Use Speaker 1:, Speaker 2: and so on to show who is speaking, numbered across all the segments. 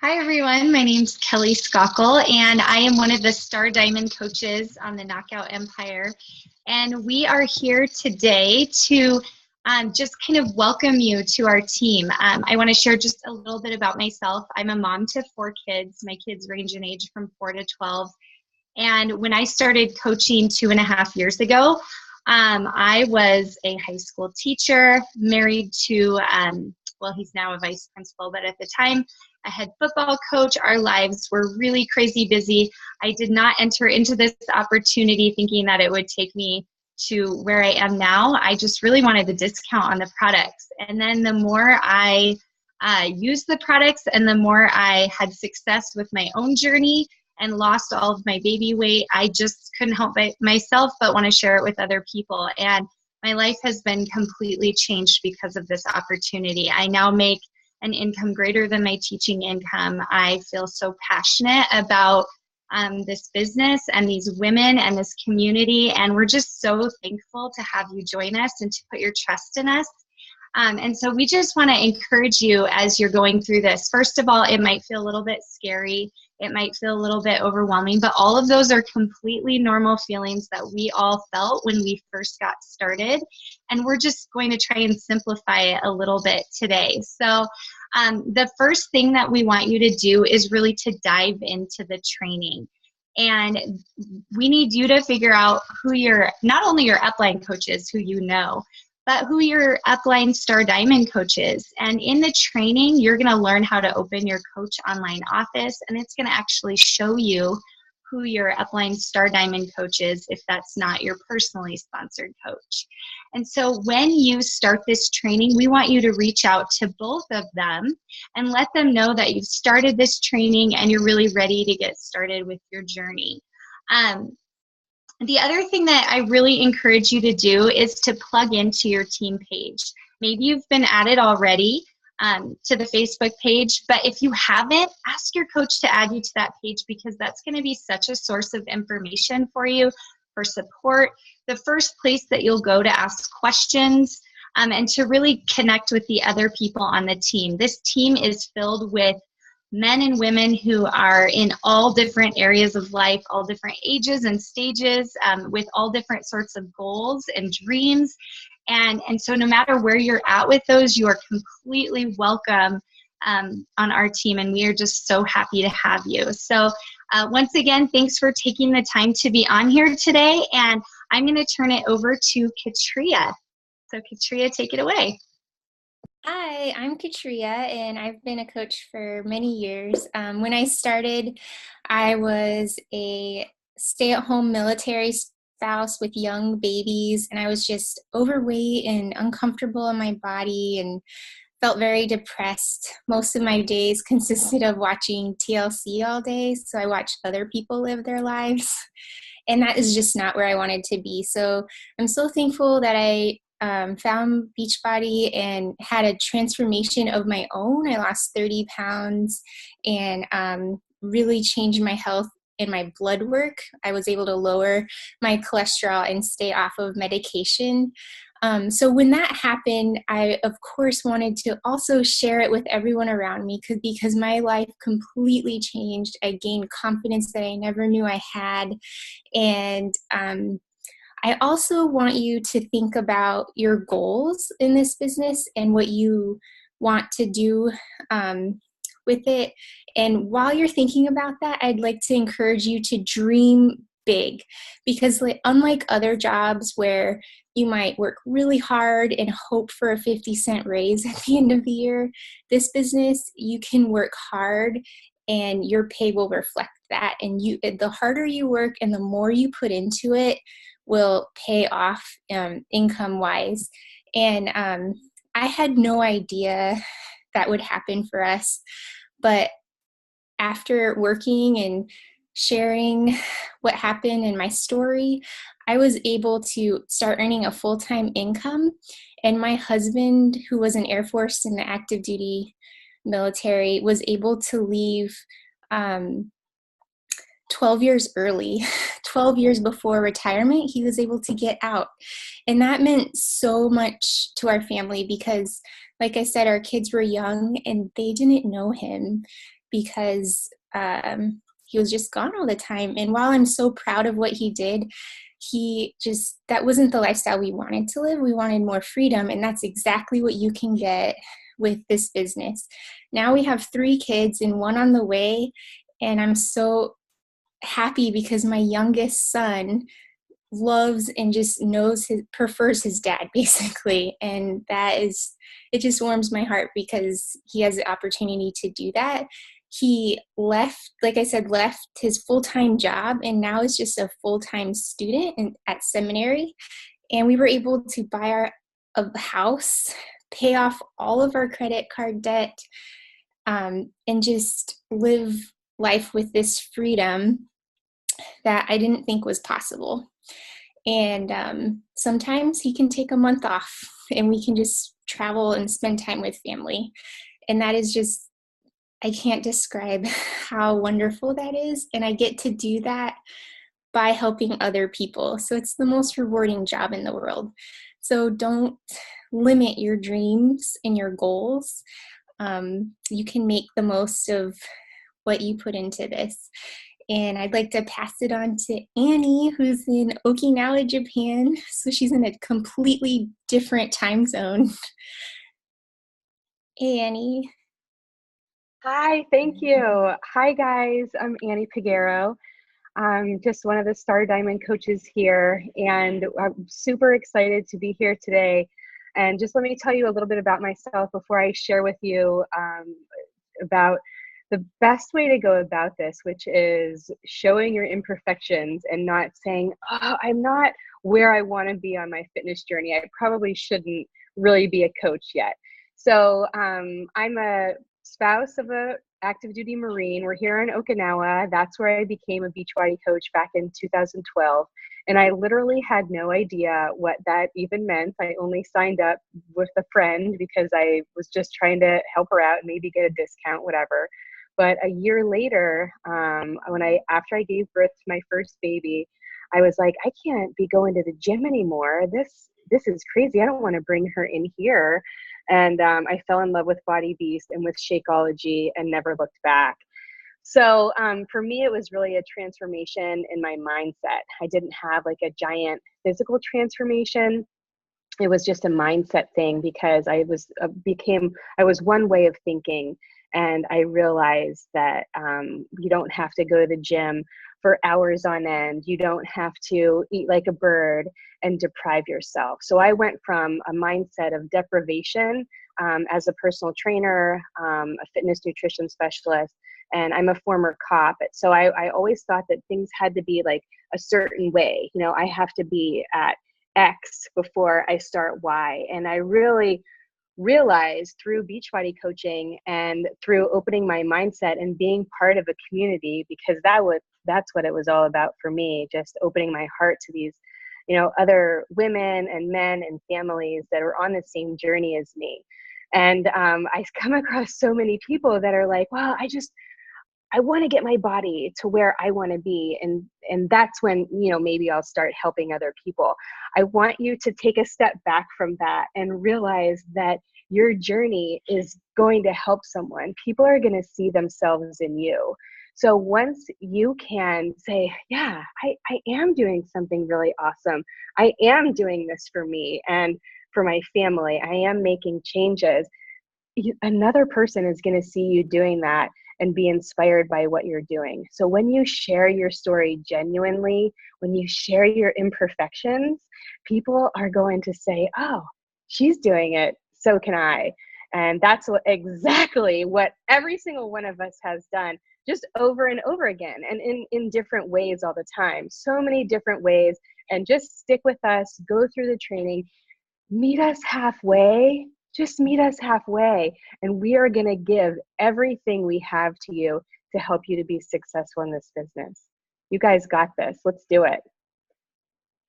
Speaker 1: Hi, everyone. My name's Kelly Skockle, and I am one of the Star Diamond coaches on the Knockout Empire. And we are here today to just kind of welcome you to our team. I want to share just a little bit about myself. I'm a mom to 4 kids. My kids range in age from 4 to 12. And when I started coaching 2.5 years ago, I was a high school teacher, married to, well, he's now a vice principal, but at the time, a head football coach. Our lives were really crazy busy. I did not enter into this opportunity thinking that it would take me to where I am now. I just really wanted the discount on the products. And then the more I used the products and the more I had success with my own journey and lost all of my baby weight, I just couldn't help myself but want to share it with other people. And my life has been completely changed because of this opportunity. I now make an income greater than my teaching income. I feel so passionate about this business and these women and this community, and we're just so thankful to have you join us and to put your trust in us. And so we just want to encourage you as you're going through this. First of all, it might feel a little bit scary. It might feel a little bit overwhelming, but all of those are completely normal feelings that we all felt when we first got started. And we're just going to try and simplify it a little bit today. So the first thing that we want you to do is really to dive into the training. And we need you to figure out who not only your upline coaches, who you know, but who your upline Star Diamond coach is. And in the training, you're going to learn how to open your coach online office, and it's going to actually show you who your upline Star Diamond coach is if that's not your personally sponsored coach. And so when you start this training, we want you to reach out to both of them and let them know that you've started this training and you're really ready to get started with your journey. The other thing that I really encourage you to do is to plug into your team page. Maybe you've been at it already to the Facebook page, but if you haven't, ask your coach to add you to that page, because that's going to be such a source of information for you, for support, the first place that you'll go to ask questions and to really connect with the other people on the team. This team is filled with men and women who are in all different areas of life, all different ages and stages, with all different sorts of goals and dreams. And so no matter where you're at with those, you are completely welcome on our team, and we are just so happy to have you. So once again, thanks for taking the time to be on here today, and I'm going to turn it over to Katria. So Katria, take it away.
Speaker 2: Hi, I'm Katria, and I've been a coach for many years. When I started, I was a stay-at-home military spouse with young babies, and I was just overweight and uncomfortable in my body and felt very depressed. Most of my days consisted of watching TLC all day, so I watched other people live their lives, and that is just not where I wanted to be. So I'm so thankful that I found Beachbody and had a transformation of my own. I lost 30 pounds and really changed my health and my blood work. I was able to lower my cholesterol and stay off of medication. So when that happened, I, of course, wanted to also share it with everyone around me because my life completely changed. I gained confidence that I never knew I had. And I also want you to think about your goals in this business and what you want to do with it. And while you're thinking about that, I'd like to encourage you to dream big, because unlike other jobs where you might work really hard and hope for a 50-cent raise at the end of the year, this business, you can work hard and your pay will reflect that. And the harder you work and the more you put into it will pay off income-wise. And I had no idea that would happen for us, but after working and sharing what happened in my story, I was able to start earning a full-time income. And my husband, who was in Air Force in the active duty military, was able to leave 12 years early, 12 years before retirement. He was able to get out. And that meant so much to our family because, like I said, our kids were young and they didn't know him. because he was just gone all the time. And while I'm so proud of what he did, that wasn't the lifestyle we wanted to live. We wanted more freedom, and that's exactly what you can get with this business. Now we have 3 kids and 1 on the way, and I'm so happy because my youngest son loves and just prefers his dad, basically. And it just warms my heart because he has the opportunity to do that. He left his full-time job, and now is just a full-time student at seminary. And we were able to buy a house, pay off all of our credit card debt, and just live life with this freedom that I didn't think was possible. And sometimes he can take a month off and we can just travel and spend time with family. And that is just, I can't describe how wonderful that is. And I get to do that by helping other people. So it's the most rewarding job in the world. So don't limit your dreams and your goals. You can make the most of what you put into this. And I'd like to pass it on to Annie, who's in Okinawa, Japan. So she's in a completely different time zone. Hey, Annie.
Speaker 3: Hi, thank you. Hi, guys. I'm Annie Piguero. I'm just one of the Star Diamond coaches here, and I'm super excited to be here today. And just let me tell you a little bit about myself before I share with you about the best way to go about this, which is showing your imperfections and not saying, oh, I'm not where I want to be on my fitness journey. I probably shouldn't really be a coach yet. So I'm a spouse of a active duty Marine. We're here in Okinawa. That's where I became a Beachbody coach back in 2012. And I literally had no idea what that even meant. I only signed up with a friend because I was just trying to help her out and maybe get a discount, whatever. But a year later, after I gave birth to my first baby, I was like, I can't be going to the gym anymore. This is crazy. I don't want to bring her in here. And I fell in love with Body Beast and with Shakeology and never looked back. So for me, it was really a transformation in my mindset. I didn't have like a giant physical transformation. It was just a mindset thing because I was one way of thinking. And I realized that you don't have to go to the gym for hours on end. You don't have to eat like a bird and deprive yourself. So I went from a mindset of deprivation as a personal trainer, a fitness nutrition specialist, and I'm a former cop. So I always thought that things had to be like a certain way. You know, I have to be at X before I start Y. And I really realized through Beachbody coaching and through opening my mindset and being part of a community, because that's what it was all about for me, just opening my heart to these, you know, other women and men and families that are on the same journey as me. And I come across so many people that are like, well, I want to get my body to where I want to be. And that's when, you know, maybe I'll start helping other people. I want you to take a step back from that and realize that your journey is going to help someone. People are going to see themselves in you. So once you can say, yeah, I am doing something really awesome. I am doing this for me and for my family. I am making changes. Another person is going to see you doing that and be inspired by what you're doing. So when you share your story genuinely, when you share your imperfections, people are going to say, oh, she's doing it, so can I. And that's exactly what every single one of us has done, just over and over again, and in different ways all the time. So many different ways. And just stick with us, go through the training, meet us halfway. Just meet us halfway, and we are going to give everything we have to you to help you to be successful in this business. You guys got this. Let's do it.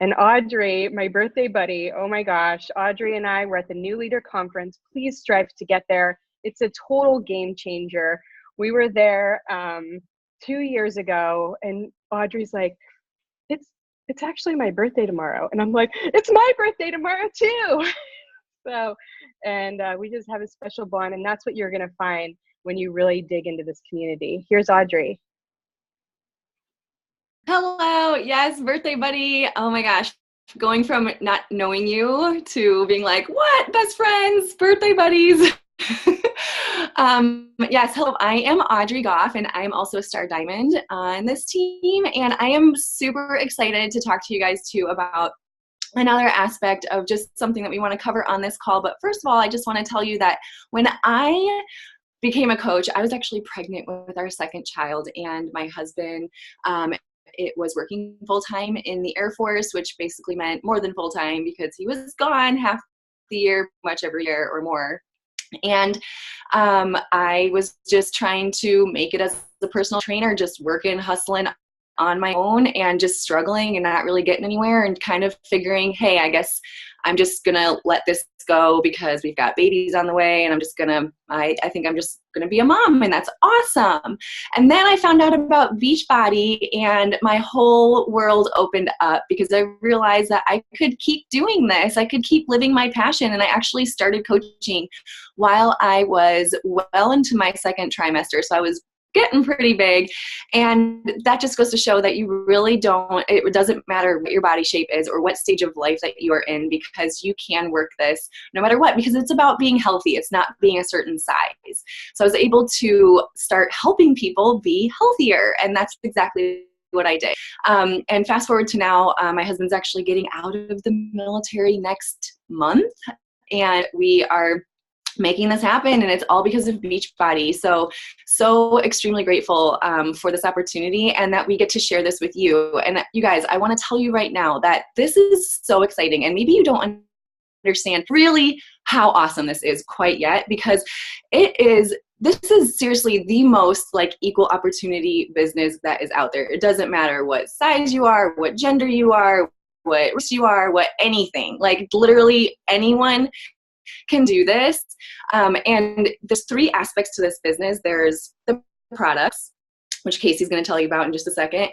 Speaker 3: And Audrey, my birthday buddy, oh my gosh, Audrey and I were at the New Leader Conference. Please strive to get there. It's a total game changer. We were there 2 years ago, and Audrey's like, it's actually my birthday tomorrow. And I'm like, it's my birthday tomorrow too. So, and we just have a special bond, and that's what you're going to find when you really dig into this community. Here's Audrey.
Speaker 4: Hello. Yes, birthday buddy. Oh my gosh. Going from not knowing you to being like, what? Best friends, birthday buddies. Yes, hello. I am Audrey Goff, and I'm also a Star Diamond on this team. And I am super excited to talk to you guys too about another aspect of just something that we want to cover on this call. But first of all, I just want to tell you that when I became a coach, I was actually pregnant with our second child, and my husband it was working full-time in the Air Force, which basically meant more than full-time because he was gone half the year, much every year or more. And I was just trying to make it as a personal trainer, just working, hustling on my own and just struggling and not really getting anywhere and kind of figuring, hey, I guess I'm just going to let this go because we've got babies on the way and I think I'm just going to be a mom, and that's awesome. And then I found out about Beachbody and my whole world opened up because I realized that I could keep doing this. I could keep living my passion. And I actually started coaching while I was well into my second trimester. So I was getting pretty big, and that just goes to show that you really it doesn't matter what your body shape is or what stage of life that you are in, because you can work this no matter what, because it's about being healthy. It's not being a certain size. So I was able to start helping people be healthier, and that's exactly what I did. And fast forward to now, my husband's actually getting out of the military next month, and we are making this happen, and it's all because of Beachbody. So extremely grateful for this opportunity and that we get to share this with you. And you guys, I want to tell you right now that this is so exciting, and maybe you don't understand really how awesome this is quite yet, because this is seriously the most like equal opportunity business that is out there. It doesn't matter what size you are, what gender you are, what race you are, what anything, like literally anyone can do this. And there's three aspects to this business. There's the products, which Casey's going to tell you about in just a second.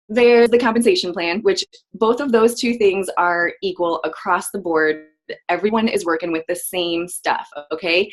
Speaker 4: There's the compensation plan, which both of those two things are equal across the board. Everyone is working with the same stuff, okay?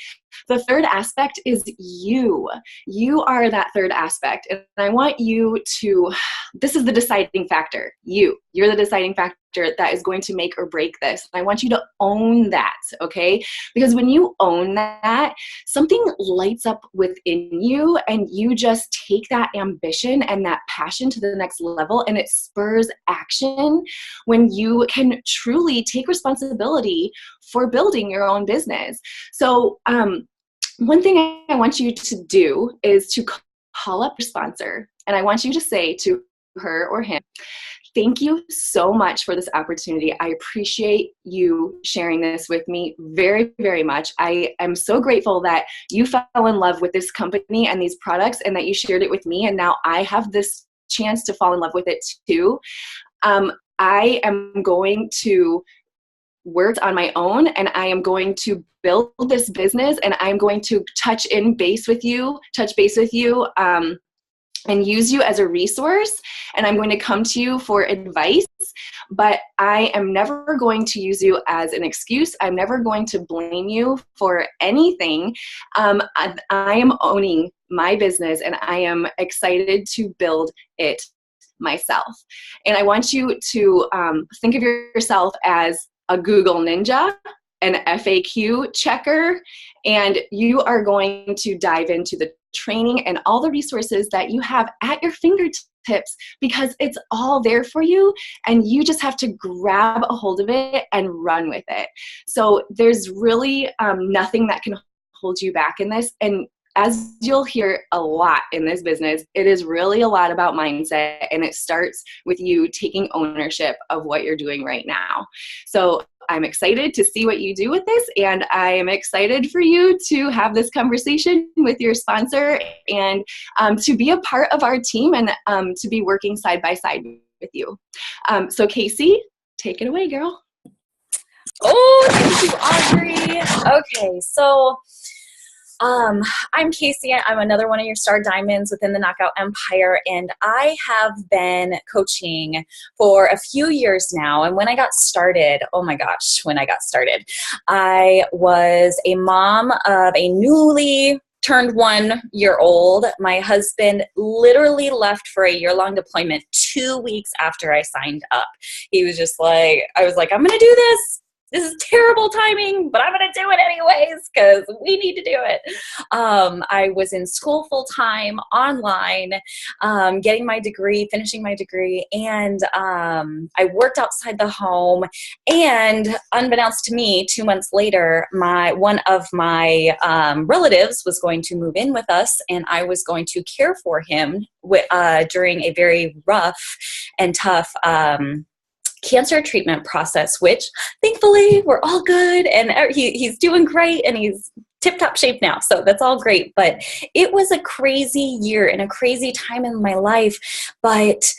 Speaker 4: The third aspect is you. You are that third aspect. And I want you to, this is the deciding factor. You're the deciding factor that is going to make or break this. I want you to own that, okay? Because when you own that, something lights up within you, and you just take that ambition and that passion to the next level, and it spurs action when you can truly take responsibility for building your own business. So one thing I want you to do is to call up your sponsor, and I want you to say to her or him, thank you so much for this opportunity. I appreciate you sharing this with me very, very much. I am so grateful that you fell in love with this company and these products, and that you shared it with me, and now I have this chance to fall in love with it too. I am going to work on my own, and I am going to build this business, and I'm going to touch base with you, and use you as a resource, and I'm going to come to you for advice, but I am never going to use you as an excuse. I'm never going to blame you for anything. I am owning my business, and I am excited to build it myself. And I want you to think of yourself as a Google Ninja, an FAQ checker, and you are going to dive into the training and all the resources that you have at your fingertips, because it's all there for you, and you just have to grab a hold of it and run with it. So there's really nothing that can hold you back in this. And as you'll hear a lot in this business, it is really a lot about mindset, and it starts with you taking ownership of what you're doing right now. So I'm excited to see what you do with this, and I am excited for you to have this conversation with your sponsor, and to be a part of our team, and to be working side by side with you. So Casey, take it away, girl.
Speaker 5: Oh, thank you, Audrey. Okay, so I'm Casey. I'm another one of your Star Diamonds within the Knockout Empire, and I have been coaching for a few years now. And when I got started, I was a mom of a newly turned 1 year old. My husband literally left for a year-long deployment 2 weeks after I signed up. He was just like, I was like, I'm going to do this. This is terrible timing, but I'm going to do it anyways because we need to do it. I was in school full-time, online, getting my degree, finishing my degree, and I worked outside the home. And unbeknownst to me, 2 months later, one of my relatives was going to move in with us, and I was going to care for him during a very rough and tough cancer treatment process, which thankfully we're all good, and he's doing great, and he's tip-top shape now, so that's all great. But it was a crazy year and a crazy time in my life, but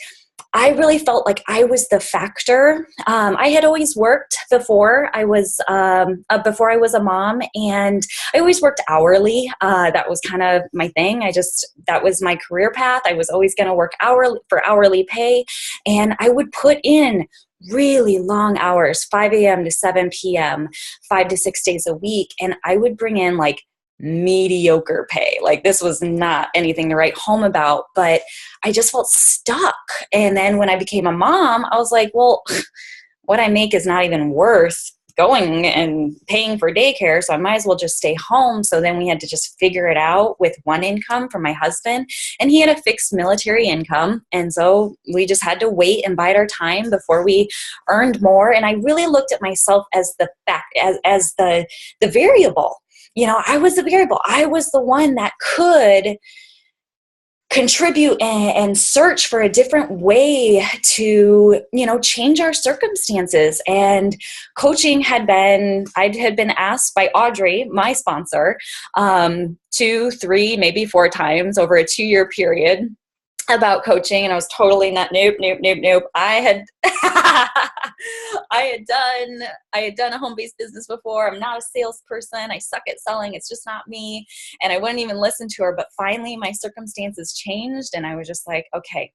Speaker 5: I really felt like I was the factor. I had always worked before I was a mom, and I always worked hourly. That was kind of my thing. That was my career path. I was always going to work hourly pay, and I would put in really long hours, 5 a.m. to 7 p.m., 5 to 6 days a week. And I would bring in like mediocre pay. Like this was not anything to write home about, but I just felt stuck. And then when I became a mom, I was like, well, what I make is not even worth going and paying for daycare, so I might as well just stay home. So then we had to just figure it out with one income from my husband, and he had a fixed military income, and so we just had to wait and bide our time before we earned more. And I really looked at myself as the variable. You know, I was the variable. I was the one that could contribute and search for a different way to, change our circumstances. And coaching I had been asked by Audrey, my sponsor, 2, 3, maybe 4 times over a 2-year period about coaching, and I was totally not, nope. I had done a home-based business before. I'm not a salesperson. I suck at selling. It's just not me. And I wouldn't even listen to her. But finally, my circumstances changed, and I was just like, okay,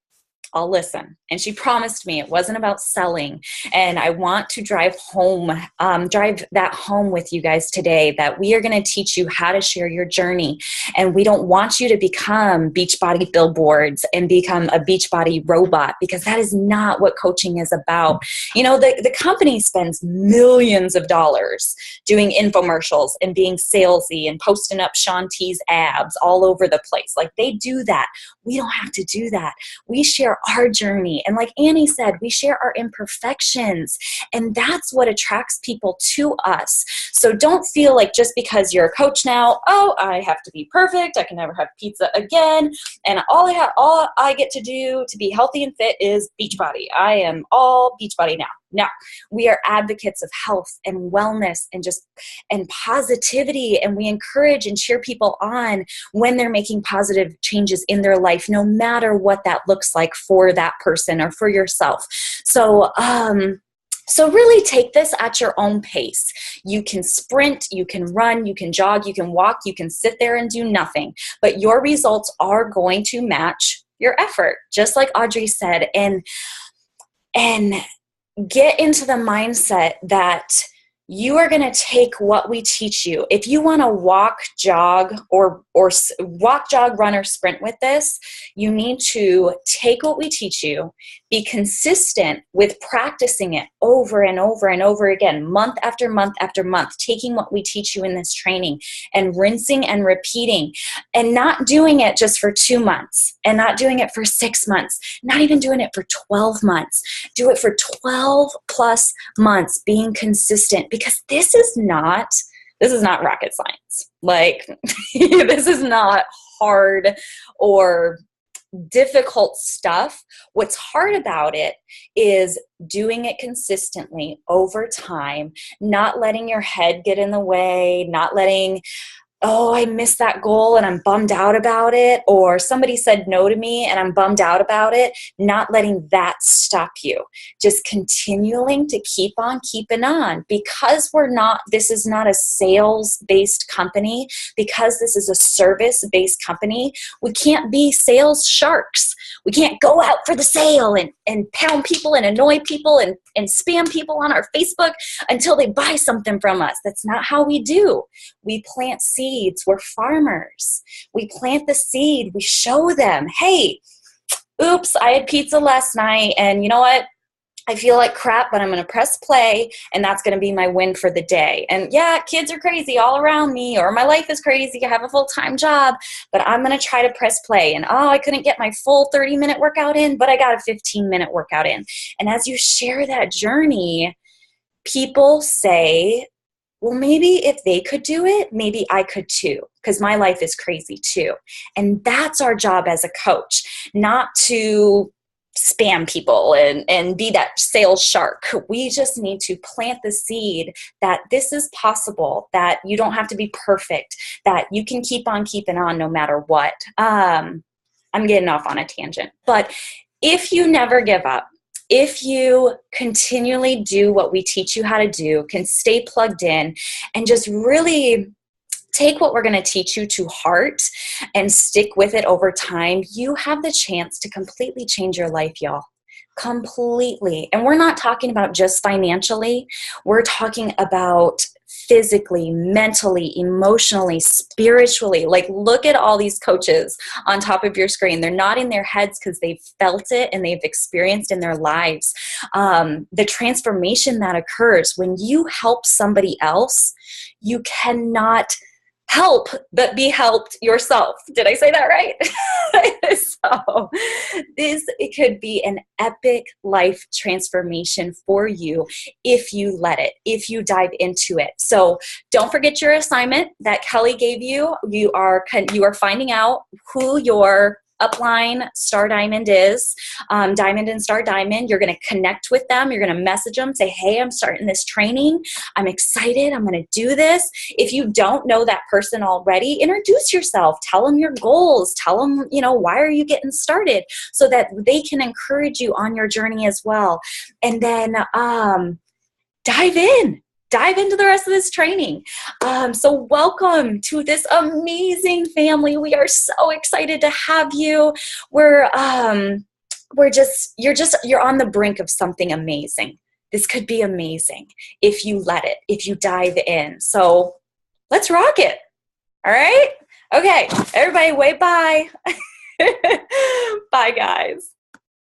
Speaker 5: I'll listen. And she promised me it wasn't about selling. And I want to drive that home with you guys today, that we are going to teach you how to share your journey. And we don't want you to become Beachbody billboards and become a Beachbody robot, because that is not what coaching is about. The company spends millions of dollars doing infomercials and being salesy and posting up Shaun T's abs all over the place. Like, they do that. We don't have to do that. We share our journey. And like Annie said, we share our imperfections. And that's what attracts people to us. So don't feel like just because you're a coach now, oh, I have to be perfect. I can never have pizza again. And all I get to do to be healthy and fit is Beachbody. I am all Beachbody now. No, we are advocates of health and wellness and positivity, and we encourage and cheer people on when they're making positive changes in their life, no matter what that looks like for that person or for yourself. So really take this at your own pace. You can sprint, you can run, you can jog, you can walk, you can sit there and do nothing, but your results are going to match your effort, just like Audrey said. And get into the mindset that you are going to take what we teach you. If you want to walk, jog, or walk, jog, run, or sprint with this, you need to take what we teach you, be consistent with practicing it over and over and over again, month after month after month, taking what we teach you in this training and rinsing and repeating, and not doing it just for 2 months and not doing it for 6 months, not even doing it for 12 months. Do it for 12 plus months, being consistent, because this is not rocket science. Like, this is not hard or difficult stuff. What's hard about it is doing it consistently over time, not letting your head get in the way, not letting, oh, I missed that goal and I'm bummed out about it, or somebody said no to me and I'm bummed out about it, not letting that stop you. Just continuing to keep on keeping on, because this is not a sales-based company, because this is a service-based company. We can't be sales sharks. We can't go out for the sale and pound people and annoy people and and spam people on our Facebook until they buy something from us. That's not how we do. We plant seeds. We're farmers. We plant the seed. We show them, hey, oops, I had pizza last night, and you know what? I feel like crap, but I'm going to press play, and that's going to be my win for the day. And yeah, kids are crazy all around me, or my life is crazy. I have a full-time job, but I'm going to try to press play. And oh, I couldn't get my full 30-minute workout in, but I got a 15-minute workout in. And as you share that journey, people say, well, maybe if they could do it, maybe I could too, because my life is crazy too. And that's our job as a coach, not to spam people and be that sales shark. We just need to plant the seed that this is possible, that you don't have to be perfect, that you can keep on keeping on no matter what. I'm getting off on a tangent, but if you never give up, if you continually do what we teach you how to do, can stay plugged in and just really take what we're going to teach you to heart and stick with it over time, you have the chance to completely change your life, y'all. Completely. And we're not talking about just financially. We're talking about physically, mentally, emotionally, spiritually. Like, look at all these coaches on top of your screen. They're nodding their heads because they've felt it and they've experienced in their lives. The transformation that occurs when you help somebody else, you cannot help but be helped yourself. Did I say that right? So it could be an epic life transformation for you if you let it, if you dive into it. So don't forget your assignment that Kelly gave you. You are finding out who your upline Star Diamond is, Diamond and Star Diamond. You're going to connect with them. You're going to message them, say, hey, I'm starting this training. I'm excited. I'm going to do this. If you don't know that person already, introduce yourself. Tell them your goals. Tell them, why are you getting started, so that they can encourage you on your journey as well. And then dive into the rest of this training. So welcome to this amazing family. We are so excited to have you. You're on the brink of something amazing. This could be amazing if you let it, if you dive in. So let's rock it. All right? Okay, everybody, wave bye. Bye, guys.